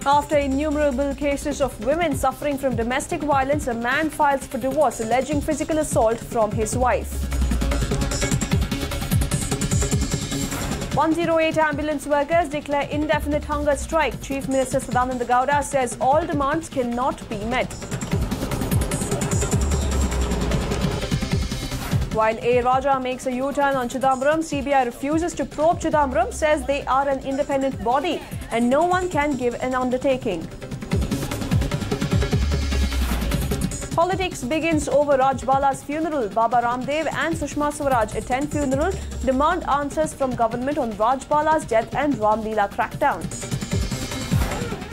After innumerable cases of women suffering from domestic violence, a man files for divorce alleging physical assault from his wife. 108 ambulance workers declare indefinite hunger strike. Chief Minister Sadananda Gowda says all demands cannot be met. While A. Raja makes a U-turn on Chidambaram, CBI refuses to probe Chidambaram, says they are an independent body and no one can give an undertaking. Politics begins over Rajbala's funeral. Baba Ramdev and Sushma Swaraj attend funeral, demand answers from government on Rajbala's death and Ramleela crackdown.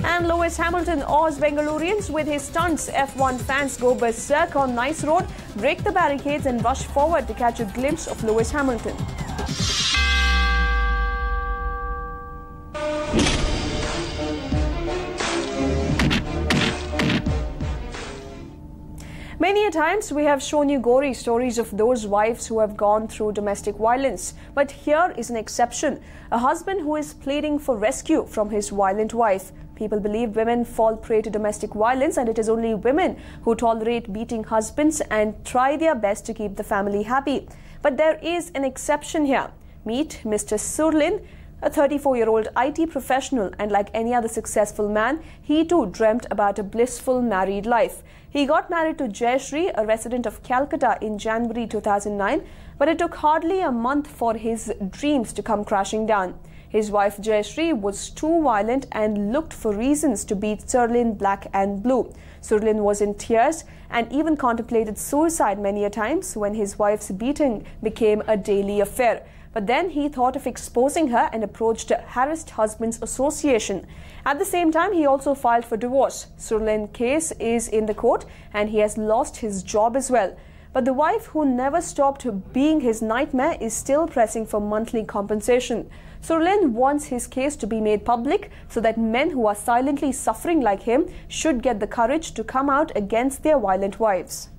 And Lewis Hamilton awes Bengalurians with his stunts. F1 fans go berserk on Nice Road, break the barricades and rush forward to catch a glimpse of Lewis Hamilton. Many a times we have shown you gory stories of those wives who have gone through domestic violence. But here is an exception. A husband who is pleading for rescue from his violent wife. People believe women fall prey to domestic violence and it is only women who tolerate beating husbands and try their best to keep the family happy. But there is an exception here. Meet Mr. Surlin, a 34-year-old IT professional, and like any other successful man, he too dreamt about a blissful married life. He got married to Jayashree, a resident of Calcutta, in January 2009, but it took hardly a month for his dreams to come crashing down. His wife Jayashree was too violent and looked for reasons to beat Surlin black and blue. Surlin was in tears and even contemplated suicide many a times when his wife's beating became a daily affair. But then he thought of exposing her and approached Harassed Husbands Association. At the same time, he also filed for divorce. Surlin's case is in the court and he has lost his job as well. But the wife, who never stopped being his nightmare, is still pressing for monthly compensation. Surlin wants his case to be made public so that men who are silently suffering like him should get the courage to come out against their violent wives.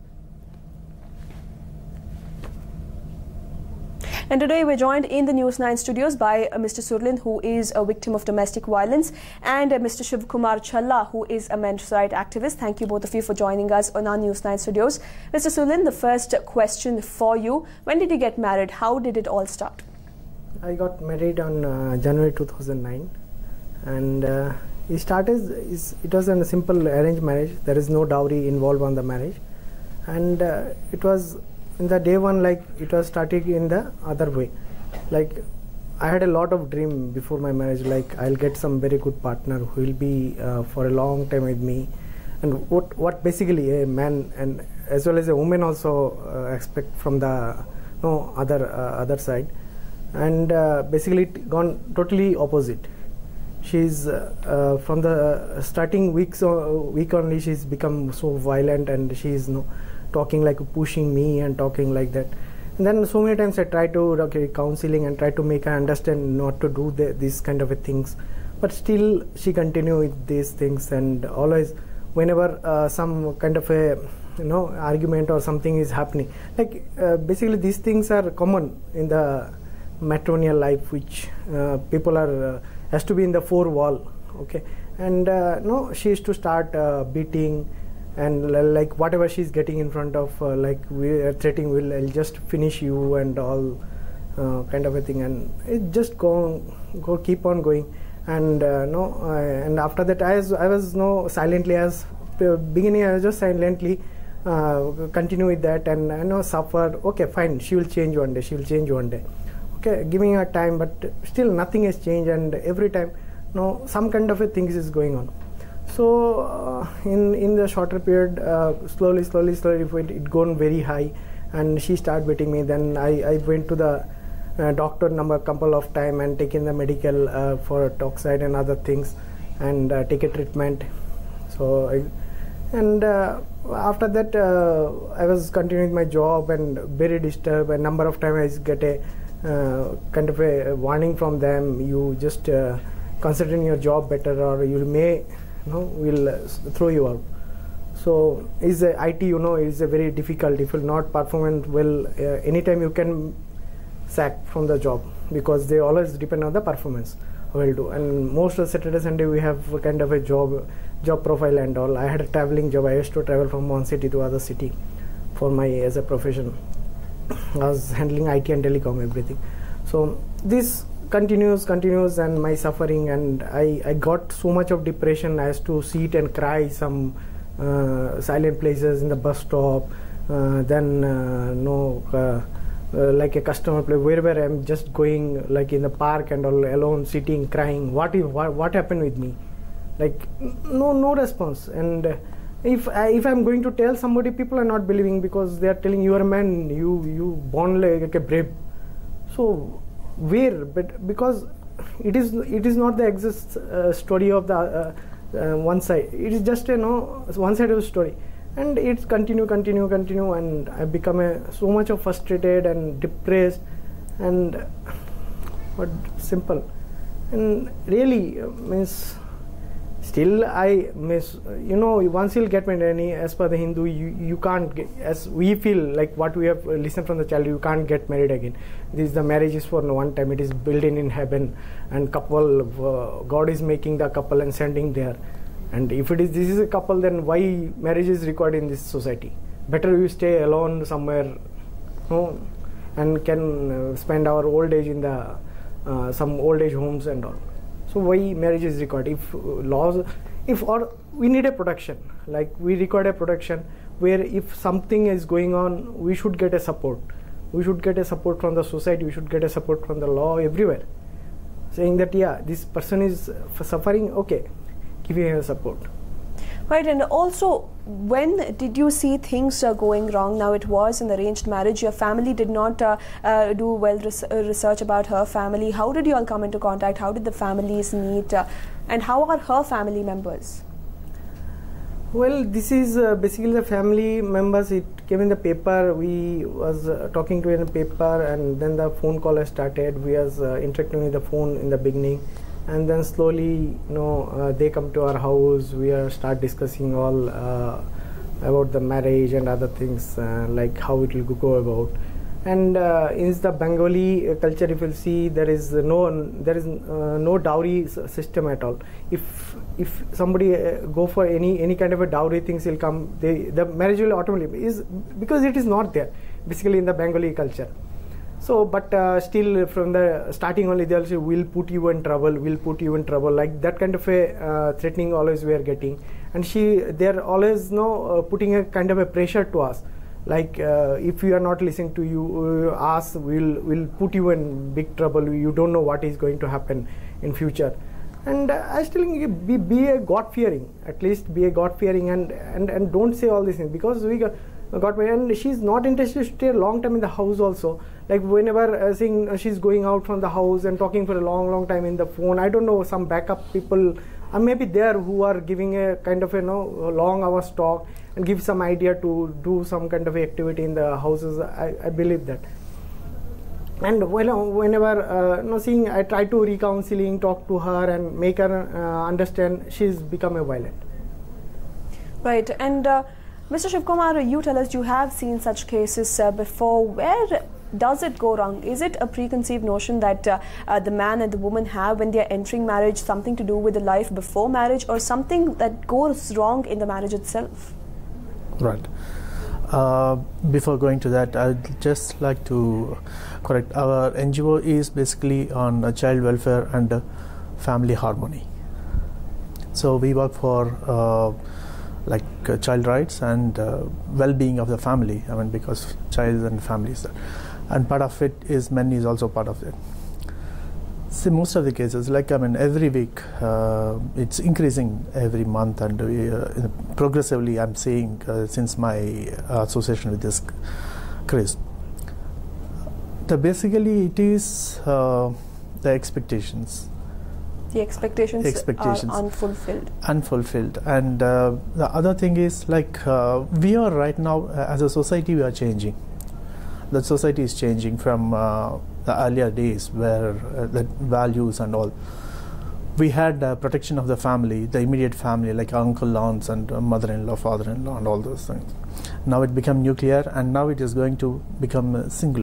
And today we're joined in the News 9 studios by Mr. Surlin, who is a victim of domestic violence, and Mr. Shiv Kumar Challa, who is a men's rights activist. Thank you both of you for joining us on our News 9 studios. Mr. Surlin, the first question for you: when did you get married? How did it all start? I got married on January 2009, and it was a simple arranged marriage. There is no dowry involved on the marriage, and it was in the day one, like it was starting in the other way. Like I had a lot of dream before my marriage, like I'll get some very good partner who will be for a long time with me, and what basically a man and as well as a woman also expect from the other side. And basically it gone totally opposite. She's from the starting week only she's become so violent, and she's talking like pushing me and talking like that. And then so many times I try to counseling and try to make her understand not to do these kind of things, but still she continue with these things. And always whenever some kind of a argument or something is happening, like basically these things are common in the matrimonial life, which people are has to be in the four wall, okay. And she used to start beating, and like whatever she's getting in front of, like we are threatening, I'll just finish you and all kind of a thing, and it just keep on going. And and after that I was silently, as beginning I was just silently continue with that, and suffered. Okay, fine, she will change one day. Okay, giving her time, but still nothing has changed, and every time some kind of a things is going on. So in the shorter period, slowly it gone very high, and she started beating me. Then I went to the doctor couple of time and taken the medical for toxide and other things, and take a treatment. So after that I was continuing my job and very disturbed. A number of times I get a kind of a warning from them: you just concentrate on your job better, or you will throw you out. So is IT is a very difficult. If you not perform well, anytime you can sack from the job, because they always depend on the performance. well do. And most of Saturday Sunday we have a kind of a job profile and all. I had a traveling job. I used to travel from one city to other city for my as a profession. I was handling IT and telecom, everything. So this continues and my suffering, and I got so much of depression. I used to sit and cry some silent places in the bus stop, like a customer place, wherever I'm just going, like in the park and all, alone sitting crying. What happened with me? Like no response. And if I'm going to tell somebody, people are not believing, because they are telling you are a man, you born like a brave. So where? But because it is not the exist story of the one side. It is just one side of the story, and it's continue, and I become so much of frustrated and depressed, and what simple, and really means. Still, I miss, once you'll get married, as per the Hindu, you can't get, as we feel like what we have listened from the child, you can't get married again. The marriage is for one time, it is built in heaven, and couple, God is making the couple and sending there. And if this is a couple, then why marriage is required in this society? Better you stay alone somewhere, and can spend our old age in the some old age homes and all. So why marriage is required? Or we need a protection, like we require a protection where if something is going on, we should get a support. We should get a support from the society. We should get a support from the law everywhere, saying that this person is suffering. Okay, give him a support. Right, and also, when did you see things going wrong? Now, it was an arranged marriage. Your family did not do well research about her family. How did you all come into contact? How did the families meet? And how are her family members? Well, this is basically the family members. It came in the paper. We was talking to in the paper, and then the phone call has started. We was interacting with the phone in the beginning. And then slowly, they come to our house. We start discussing all about the marriage and other things, like how it will go about. And in the Bengali culture, if you'll see, there is no dowry system at all. If somebody go for any kind of a dowry things will come, the marriage will automatically is because it is not there basically in the Bengali culture. So, but still from the starting only they'll say, we'll put you in trouble, like that kind of a threatening always we are getting. And they're always putting a kind of a pressure to us, like if we are not listening to you, us, we'll put you in big trouble. You don't know what is going to happen in future. And I still think be a God-fearing, at least be a God-fearing, and don't say all these things, because we got married, and she's not interested to stay a long time in the house also. Like whenever she's going out from the house and talking for a long time in the phone, I don't know, some backup people are maybe there who are giving a kind of a long hours talk and give some idea to do some kind of activity in the houses. I believe that. And whenever seeing, I try to reconciling, talk to her and make her understand, she's become a violent. Right, and Mr. Shivkumar, you tell us you have seen such cases before. Where does it go wrong? Is it a preconceived notion that the man and the woman have when they are entering marriage, something to do with the life before marriage, or something that goes wrong in the marriage itself? Right. Before going to that, I'd just like to correct. Our NGO is basically on child welfare and family harmony. So we work for child rights and well-being of the family. I mean, because child and family is there, and part of it is men is also part of it. See, most of the cases, every week, it's increasing every month, and progressively I'm seeing since my association with this case. Basically, it is the expectations. The expectations are unfulfilled. Unfulfilled. And the other thing is, we are right now, as a society, we are changing. The society is changing from the earlier days where the values and all. We had protection of the family, the immediate family, like uncle, aunts, and mother-in-law, father-in-law, and all those things. Now it became nuclear, and now it is going to become single.